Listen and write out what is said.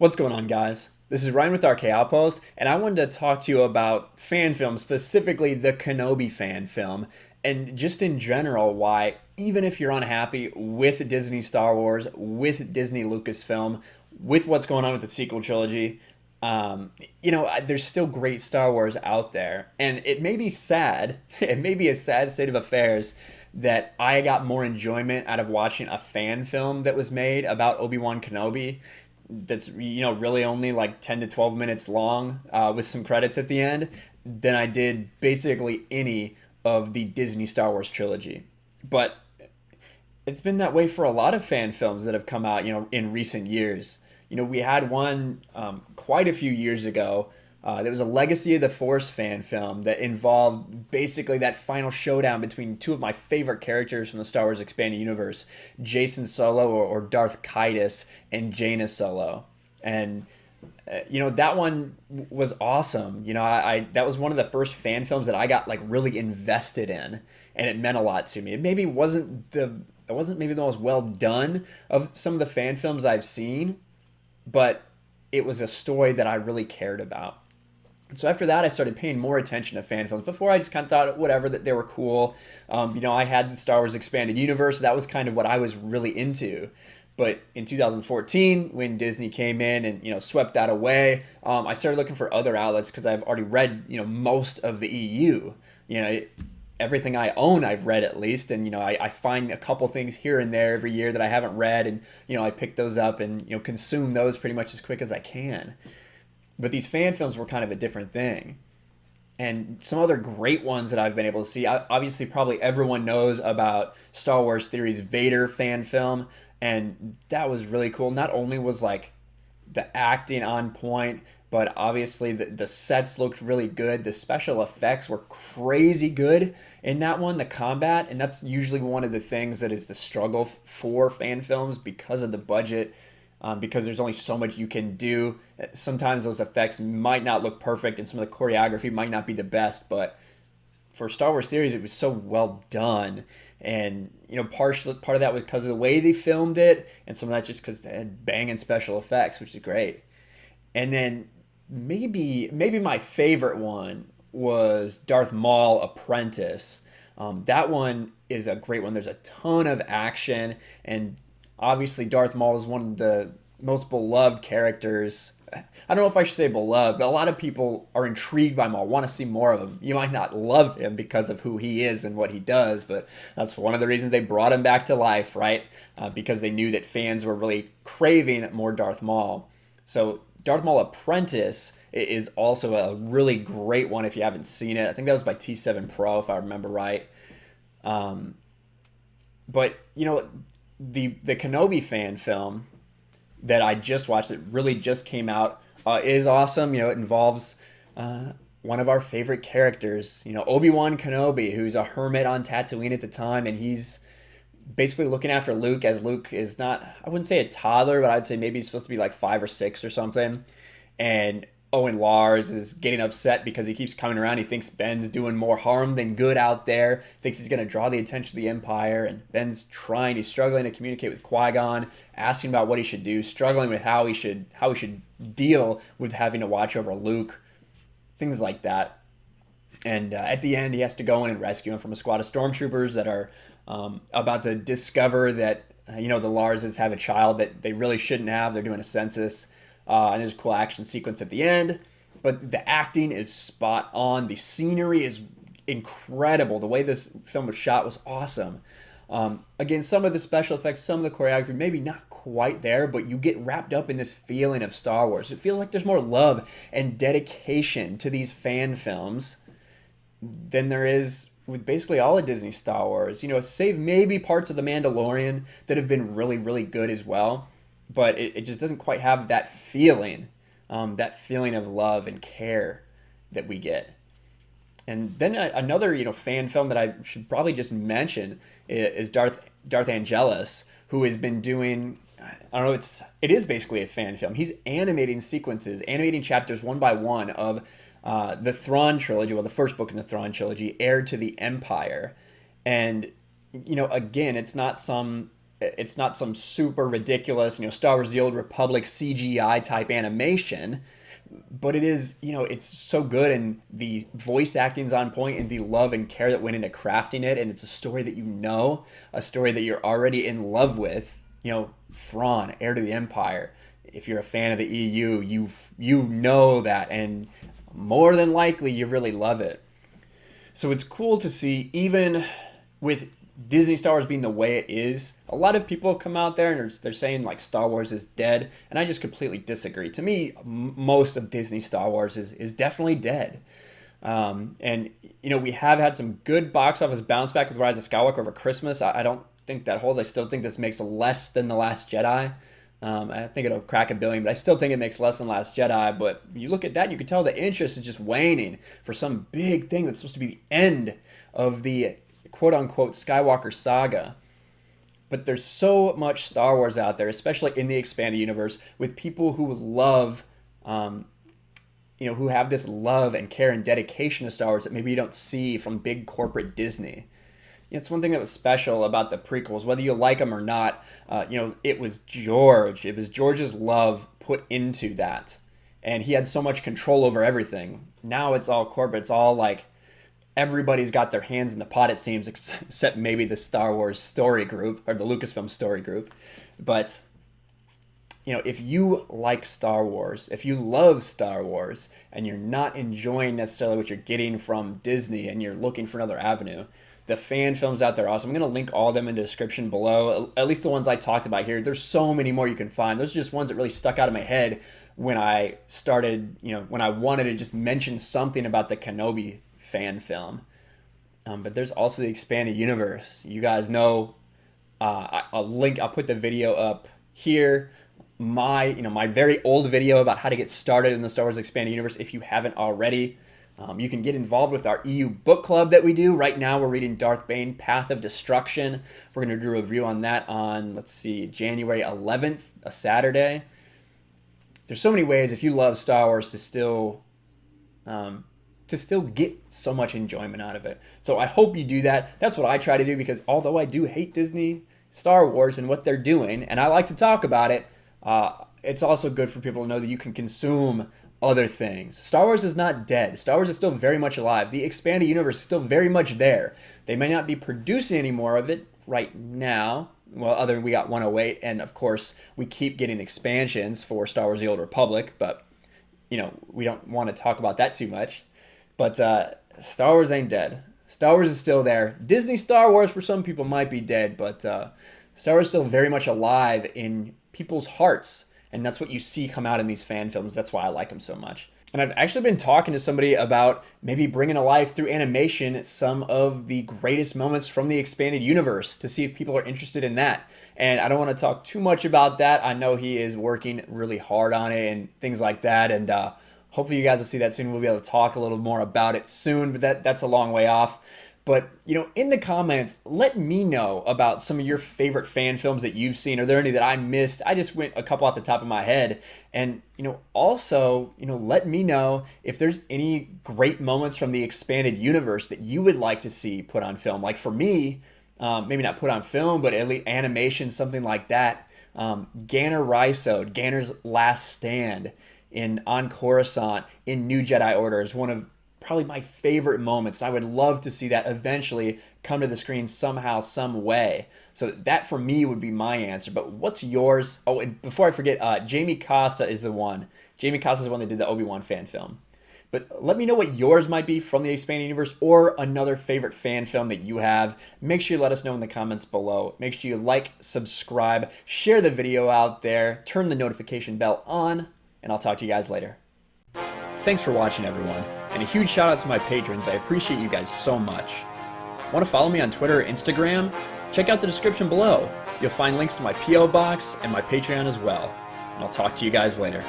What's going on, guys? This is Ryan with Outpost, and I wanted to talk to you about fan films, specifically the Kenobi fan film, and just in general, why, even if you're unhappy with Disney Star Wars, with Disney Lucasfilm, with what's going on with the sequel trilogy, there's still great Star Wars out there. And it may be sad, it may be a sad state of affairs that I got more enjoyment out of watching a fan film that was made about Obi-Wan Kenobi that's really only like 10 to 12 minutes long, with some credits at the end, than I did basically any of the Disney Star Wars trilogy. But it's been that way for a lot of fan films that have come out, in recent years. We had one quite a few years ago. There was a Legacy of the Force fan film that involved basically that final showdown between two of my favorite characters from the Star Wars Expanded Universe, Jason Solo or Darth Kaitis, and Jaina Solo. And that one was awesome. I that was one of the first fan films that I got like really invested in, and it meant a lot to me. It wasn't maybe the most well done of some of the fan films I've seen, but it was a story that I really cared about. So after that, I started paying more attention to fan films. Before, I just kind of thought whatever, that they were cool. I had the Star Wars Expanded Universe. That was kind of what I was really into. But in 2014, when Disney came in and swept that away, I started looking for other outlets because I've already read most of the EU. Everything I own, I've read at least, and I find a couple things here and there every year that I haven't read, and I pick those up and consume those pretty much as quick as I can. But these fan films were kind of a different thing. And some other great ones that I've been able to see, obviously probably everyone knows about Star Wars Theory's Vader fan film, and that was really cool. Not only was like the acting on point, but obviously the sets looked really good. The special effects were crazy good in that one, the combat, and that's usually one of the things that is the struggle for fan films because of the budget. Because there's only so much you can do. Sometimes those effects might not look perfect and some of the choreography might not be the best, but for Star Wars Theories, it was so well done. And, part of that was because of the way they filmed it, and some of that just because they had banging special effects, which is great. And then maybe my favorite one was Darth Maul Apprentice. That one is a great one. There's a ton of action, and obviously, Darth Maul is one of the most beloved characters. I don't know if I should say beloved, but a lot of people are intrigued by Maul, want to see more of him. You might not love him because of who he is and what he does, but that's one of the reasons they brought him back to life, right? Because they knew that fans were really craving more Darth Maul. So Darth Maul Apprentice is also a really great one if you haven't seen it. I think that was by T7 Pro, if I remember right. But, the Kenobi fan film that I just watched, that really just came out, is awesome. It involves one of our favorite characters, ObiWan Kenobi, who's a hermit on Tatooine at the time, and he's basically looking after Luke, as Luke is not, I wouldn't say a toddler, but I'd say maybe he's supposed to be like 5 or 6 or something. And Owen Lars is getting upset because he keeps coming around. He thinks Ben's doing more harm than good out there. Thinks he's going to draw the attention of the Empire. And Ben's he's struggling to communicate with Qui-Gon, asking about what he should do, struggling with how he should deal with having to watch over Luke, things like that. And at the end, he has to go in and rescue him from a squad of stormtroopers that are about to discover that the Larses have a child that they really shouldn't have. They're doing a census. And there's a cool action sequence at the end. But the acting is spot on. The scenery is incredible. The way this film was shot was awesome. Again, some of the special effects, some of the choreography, maybe not quite there, but you get wrapped up in this feeling of Star Wars. It feels like there's more love and dedication to these fan films than there is with basically all of Disney Star Wars. Save maybe parts of The Mandalorian that have been really, really good as well. But it just doesn't quite have that feeling of love and care that we get. And then another fan film that I should probably just mention is Darth Angelus, who has been doing, I don't know, it is basically a fan film. He's animating chapters one by one of the Thrawn trilogy, the first book in the Thrawn trilogy, Heir to the Empire. And again, it's not some It's not some super ridiculous, Star Wars: The Old Republic CGI type animation, but it is, it's so good, and the voice acting's on point, and the love and care that went into crafting it, and it's a story that a story that you're already in love with. Thrawn, heir to the Empire. If you're a fan of the EU, you know that, and more than likely you really love it. So it's cool to see, even with Disney Star Wars being the way it is, a lot of people have come out there and they're saying like Star Wars is dead, and I just completely disagree. To me, most of Disney Star Wars is definitely dead. And we have had some good box office bounce back with Rise of Skywalker over Christmas. I don't think that holds. I still think this makes less than The Last Jedi. I think it'll crack $1 billion, but I still think it makes less than Last Jedi. But you look at that, you can tell the interest is just waning for some big thing that's supposed to be the end of the quote-unquote Skywalker saga. But there's so much Star Wars out there, especially in the expanded universe, with people who love, who have this love and care and dedication to Star Wars that maybe you don't see from big corporate Disney. It's one thing that was special about the prequels, whether you like them or not. It was George. It was George's love put into that, and he had so much control over everything. Now it's all corporate. It's all like everybody's got their hands in the pot, it seems, except maybe the Star Wars story group or the Lucasfilm story group. But if you like Star Wars, if you love Star Wars, and you're not enjoying necessarily what you're getting from Disney, and you're looking for another avenue, the fan films out there are awesome. I'm going to link all of them in the description below, at least the ones I talked about here. There's so many more you can find. Those are just ones that really stuck out of my head when I started, when I wanted to just mention something about the Kenobi fan film. But there's also the expanded universe. You guys know, I'll put the video up here. My very old video about how to get started in the Star Wars expanded universe, if you haven't already. You can get involved with our EU book club that we do. Right now we're reading Darth Bane, Path of Destruction. We're going to do a review on that on, January 11th, a Saturday. There's so many ways, if you love Star Wars, to still get so much enjoyment out of it. So I hope you do that. That's what I try to do, because although I do hate Disney Star Wars and what they're doing, and I like to talk about it, it's also good for people to know that you can consume other things. Star Wars is not dead. Star Wars is still very much alive. The expanded universe is still very much there. They may not be producing any more of it right now. Well, other than we got 108, and of course we keep getting expansions for Star Wars: The Old Republic, but we don't want to talk about that too much. But Star Wars ain't dead. Star Wars is still there. Disney Star Wars for some people might be dead, but Star Wars is still very much alive in people's hearts. And that's what you see come out in these fan films. That's why I like them so much. And I've actually been talking to somebody about maybe bringing to life through animation some of the greatest moments from the expanded universe, to see if people are interested in that. And I don't want to talk too much about that. I know he is working really hard on it and things like that. And hopefully you guys will see that soon. We'll be able to talk a little more about it soon, but that's a long way off. But, in the comments, let me know about some of your favorite fan films that you've seen. Are there any that I missed? I just went a couple off the top of my head. And, also, let me know if there's any great moments from the expanded universe that you would like to see put on film. Like for me, maybe not put on film, but at least animation, something like that. Ganner Rysode, Ganner's Last Stand on Coruscant in New Jedi Order is one of probably my favorite moments. And I would love to see that eventually come to the screen somehow, some way. So that for me would be my answer. But what's yours? Oh, and before I forget, Jamie Costa is the one. Jamie Costa is the one that did the ObiWan fan film. But let me know what yours might be from the expanded universe, or another favorite fan film that you have. Make sure you let us know in the comments below. Make sure you like, subscribe, share the video out there, turn the notification bell on, and I'll talk to you guys later. Thanks for watching, everyone, and a huge shout out to my patrons. I appreciate you guys so much. Want to follow me on Twitter or Instagram? Check out the description below. You'll find links to my P.O. box and my Patreon as well. And I'll talk to you guys later.